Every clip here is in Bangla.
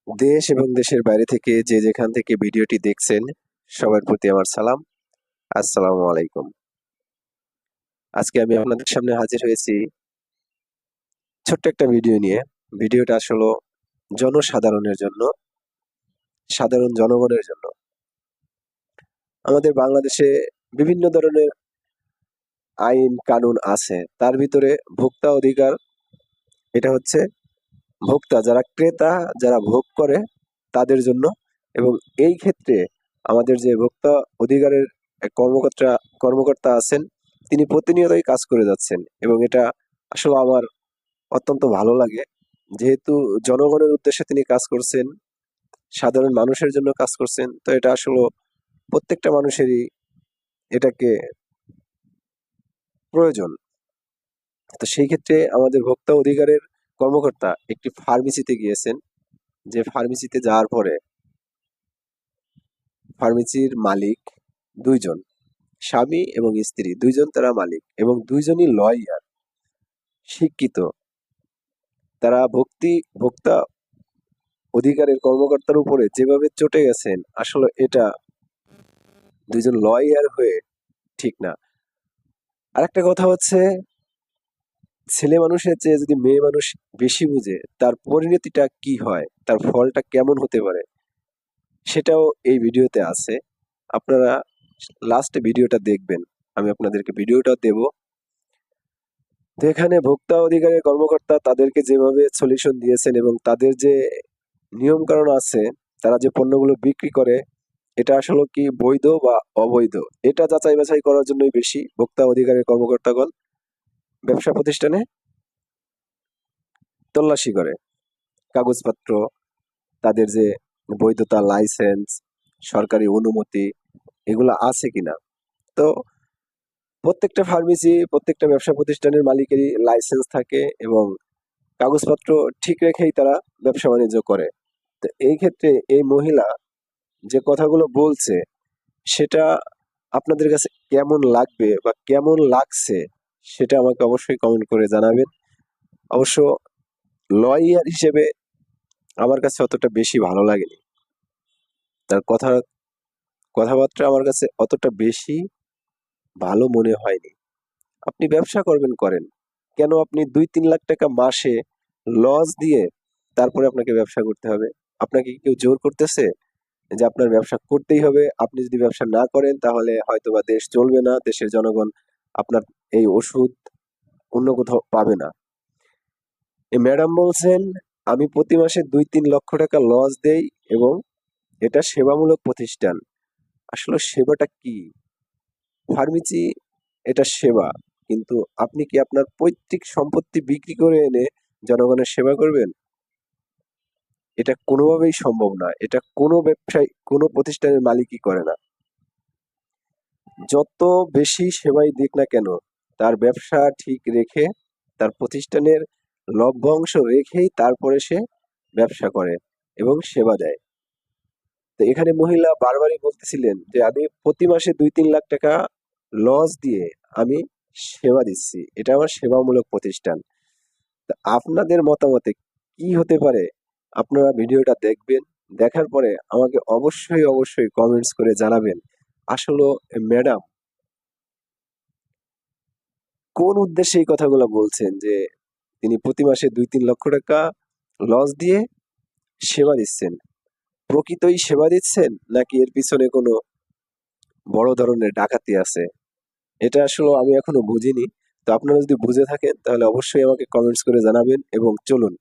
দেশ এবং দেশের বাইরে থেকে যে যেখান থেকে ভিডিওটি দেখছেন সবার প্রতি আমার সালাম। আসসালামু আলাইকুম। আজকে আমি আপনাদের সামনে হাজির হয়েছি ছোট্ট একটা ভিডিও নিয়ে। ভিডিওটা আসলে জনসাধারণের জন্য, সাধারণ জনগণের জন্য। আমাদের বাংলাদেশে বিভিন্ন ধরনের আইন কানুন আছে, তার ভিতরে ভোক্তা অধিকার, এটা হচ্ছে ভোক্তা যারা ক্রেতা, যারা ভোগ করে তাদের জন্য। এবং এই ক্ষেত্রে আমাদের যে ভোক্তা অধিকারের এক কর্মকর্তা আছেন, তিনি প্রতিনিয়তই কাজ করে যাচ্ছেন এবং এটা আসলে আমার অত্যন্ত ভালো লাগে। যেহেতু জনগণের উদ্দেশ্যে তিনি কাজ করছেন, সাধারণ মানুষের জন্য কাজ করছেন, তো এটা আসলে প্রত্যেকটা মানুষেরই এটাকে প্রয়োজন। তো সেই ক্ষেত্রে আমাদের ভোক্তা অধিকারের কর্মকর্তা একটি ফার্মেসিতে গিয়েছেন, যে ফার্মেসিতে যাওয়ার পরে ফার্মেসির মালিক দুইজন, স্বামী এবং স্ত্রী, দুইজন তারা মালিক এবং দুইজনই লয়ার, শিক্ষিত। তারা ভোক্তা অধিকারের কর্মকর্তার উপরে যেভাবে চটে গেছেন, আসলে এটা দুইজন লয়ার হয়ে ঠিক না। আরেকটা কথা হচ্ছে, ছেলে মানুষের চেয়ে যদি মেয়ে মানুষ বেশি বুঝে, তার পরিণতিটা কি হয়, তার ফলটা কেমন হতে পারে, সেটাও এই ভিডিওতে আছে। আপনারা লাস্টে ভিডিওটা দেখবেন, আমি আপনাদেরকে ভিডিওটা দেব। তো এখানে ভোক্তা অধিকারের কর্মকর্তা তাদেরকে যেভাবে সলিউশন দিয়েছেন এবং তাদের যে নিয়ম কানুন আছে, তারা যে পণ্যগুলো বিক্রি করে এটা আসলে কি বৈধ বা অবৈধ, এটা যাচাই বাছাই করার জন্যই বেশি ভোক্তা অধিকারের কর্মকর্তাগণ ব্যবসা প্রতিষ্ঠানে তল্লাশি করে। কাগজপত্র, তাদের যে বৈধতা, লাইসেন্স, সরকারি অনুমতি, এগুলো আছে কিনা। তো প্রত্যেকটা ফার্মেসি, প্রত্যেকটা ব্যবসা প্রতিষ্ঠানের মালিকেরই লাইসেন্স থাকে এবং কাগজপত্র ঠিক রেখেই তারা ব্যবসা বাণিজ্য করে। তো এই ক্ষেত্রে এই মহিলা যে কথাগুলো বলছে, সেটা আপনাদের কাছে কেমন লাগবে বা কেমন লাগছে, সেটা আমাকে অবশ্যই কমেন্ট করে জানাবেন। অবশ্য লয়ার হিসেবে আমার কাছে অতটা বেশি ভালো লাগেনি, তার কথাবার্তা আমার কাছে অতটা বেশি ভালো মনে হয়নি। আপনি ব্যবসা করবেন করেন, কেন আপনি 2-3 লাখ টাকা মাসে লস দিয়ে তারপরে আপনাকে ব্যবসা করতে হবে? আপনাকে কি কেউ জোর করতেছে যে আপনার ব্যবসা করতেই হবে? আপনি যদি ব্যবসা না করেন তাহলে হয়তোবা দেশ চলবে না, দেশের জনগণ আপনার এই ওষুধ অন্য কোথাও পাবে না। এই ম্যাডাম বলছেন, আমি প্রতি মাসে 2-3 লক্ষ টাকা লস দেই এবং এটা সেবামূলক প্রতিষ্ঠান। আসলে সেবাটা কি? ফার্মেসি এটা সেবা, কিন্তু আপনি কি আপনার পৈতৃক সম্পত্তি বিক্রি করে এনে জনগণের সেবা করবেন? এটা কোনোভাবেই সম্ভব না। এটা কোনো ব্যবসায়ী, কোনো প্রতিষ্ঠানের মালিকই করে না। যত বেশি সেবাই দিক না কেন, তার ব্যবসা ঠিক রেখে, তার প্রতিষ্ঠানের লভ্যাংশ রেখেই তারপরে সে ব্যবসা করে এবং সেবা দেয়। তো এখানে মহিলা বারবারই বলতেছিলেন যে আমি প্রতি মাসে 2-3 লাখ টাকা লস দিয়ে আমি সেবা দিচ্ছি, এটা আমার সেবামূলক প্রতিষ্ঠান। তা আপনাদের মতামতে কি হতে পারে? আপনারা ভিডিওটা দেখবেন, দেখার পরে আমাকে অবশ্যই অবশ্যই কমেন্টস করে জানাবেন আসলে ম্যাডাম কোন উদ্দেশ্যে এই কথাগুলো বলছেন, যে তিনি প্রতি মাসে 2-3 লক্ষ টাকা লস দিয়ে সেবা দিচ্ছেন। প্রকৃতই সেবা দিচ্ছেন নাকি এর পিছনে কোনো বড় ধরনের ডাকাতি আছে? এটা আসলে আমি এখনো বুঝিনি। তো আপনারা যদি বুঝে থাকেন তাহলে অবশ্যই আমাকে কমেন্টস করে জানাবেন এবং চলুন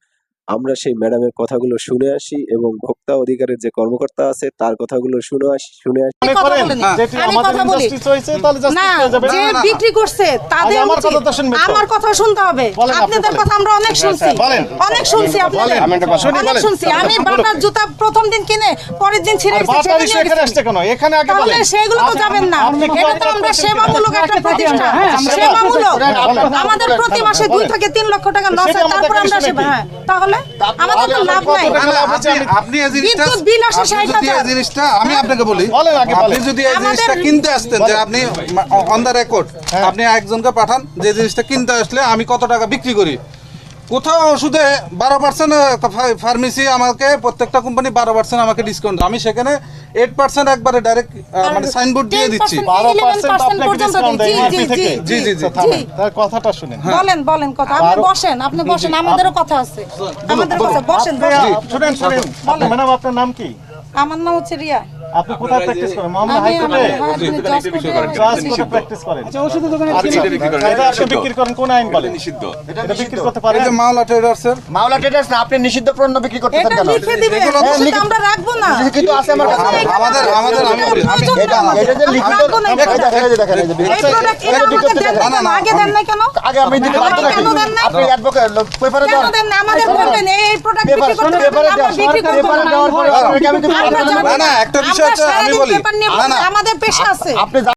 আমরা সেই ম্যাডামের কথাগুলো শুনে আসি এবং ভোক্তা অধিকারের যে কর্মকর্তা আছে তার কথাগুলো শুনে আসি। মনে করেন যেটি আমাদের ইনজাস্টিস হয়েছে, তাহলে জাস্টিস পেয়ে যাবে। যে বিক্রি করছে তাদের আমার উচিত কথা শুনবেন তো? আমার কথা শুনতে হবে। বলেন, আপনি আপনাদের বলেন। কথা আমরা অনেক শুনছি, বলেন। অনেক শুনছি আপনাদের, আমি একটা কথা শুনি, অনেক বলেন। শুনছি। আমি বাটার জুতা প্রথম দিন কিনে পরের দিন ছিঁড়ে আর গেছে, বাটার সেটা ইস্যু নিয়ে এখানে গেছি। আসছে কেন? এখানে আগে তাহলে বলেন। সেগুলো তো যাবেন না। এটা তো আমরা সেবামূলক একটা প্রতিষ্ঠান, সেবামূলক। আমাদের প্রতি মাসে 2 থেকে 3 লক্ষ টাকা লস হয়, তারপর আমরা সেবা। হ্যাঁ, তাহলে আমাদের তো লাভ নাই। আপনি এই জিনিসটা বিদ্যুৎ বিল আসে আপনি যদি 60,000। এই জিনিসটা আমি আপনাকে বলি, বলেন আগে আপনি বলেন। যদি এই আমাদের- জিনিসটা কিনতে আসতেন, যে আপনি অন দ্য রেকর্ড আপনি একজনকে পাঠান যে জিনিসটা কিনতে আসলে আমি কত টাকা বিক্রি করি, কোথাও ওষুধে 12% ফার্মেসি আমাকে প্রত্যেকটা কোম্পানি 12% আমাকে ডিসকাউন্ট, আমি সেখানে 8% একবারে ডাইরেক্ট মানে সাইনবোর্ড দিয়ে দিচ্ছি। 12% আপনাকে ডিসকাউন্ট দেয় এমআরপি থেকে। জি জি জি। থামেন, তার কথাটা শুনেন। বলেন কথা, আপনি বসেন, আমাদেরও কথা আছে, আমাদের কথা, বসেন। শুনেন ম্যাডাম, আপনার নাম কি? আমার নাম হচ্ছে রিয়া। আপনি কোথায় প্র্যাকটিস করেন? মামলা হাইকোর্টে ক্লাস কোর্টে প্র্যাকটিস করেন। আচ্ছা, এটা আপনি বিক্রি করেন কোন আইন বলেন? নিষিদ্ধ। এটা বিক্রি করতে এই পারেন? যে মাওলা ট্রেডার্সের মাওলা ট্রেডার্স না, আপনি নিষিদ্ধ পণ্য বিক্রি করতেছেন এটা কেন? লিখে দিবেন, ওষুধ আমরা রাখবো না। লিখিত আছে আমার কাছে। আমাদের আমি বলি, আমি এটা যে লিখিত, রাখবো না, এই দেখেন এই যে এই প্রোডাক্ট এটা আমাকে দেন না, আগে দেন না কেন? আগে আমি দিতে বাধ্য নাকি? কেন দেন না? আপনি অ্যাডভোকেট পেপারে কেন দেন। দেন না? আমাদের বলবেন এই প্রোডাক্ট বিক্রি করতে হবে, পেপারে আমরা বিক্রি করব পেপারে না। দেওয়ার পরে আপনাকে আমি আমরা জানি না, না, একটা বিষয় আমরা হচ্ছে আমি সারাদিন বলি। পেপার নিয়ে না, না। আমাদের পেশা আছে। আপনি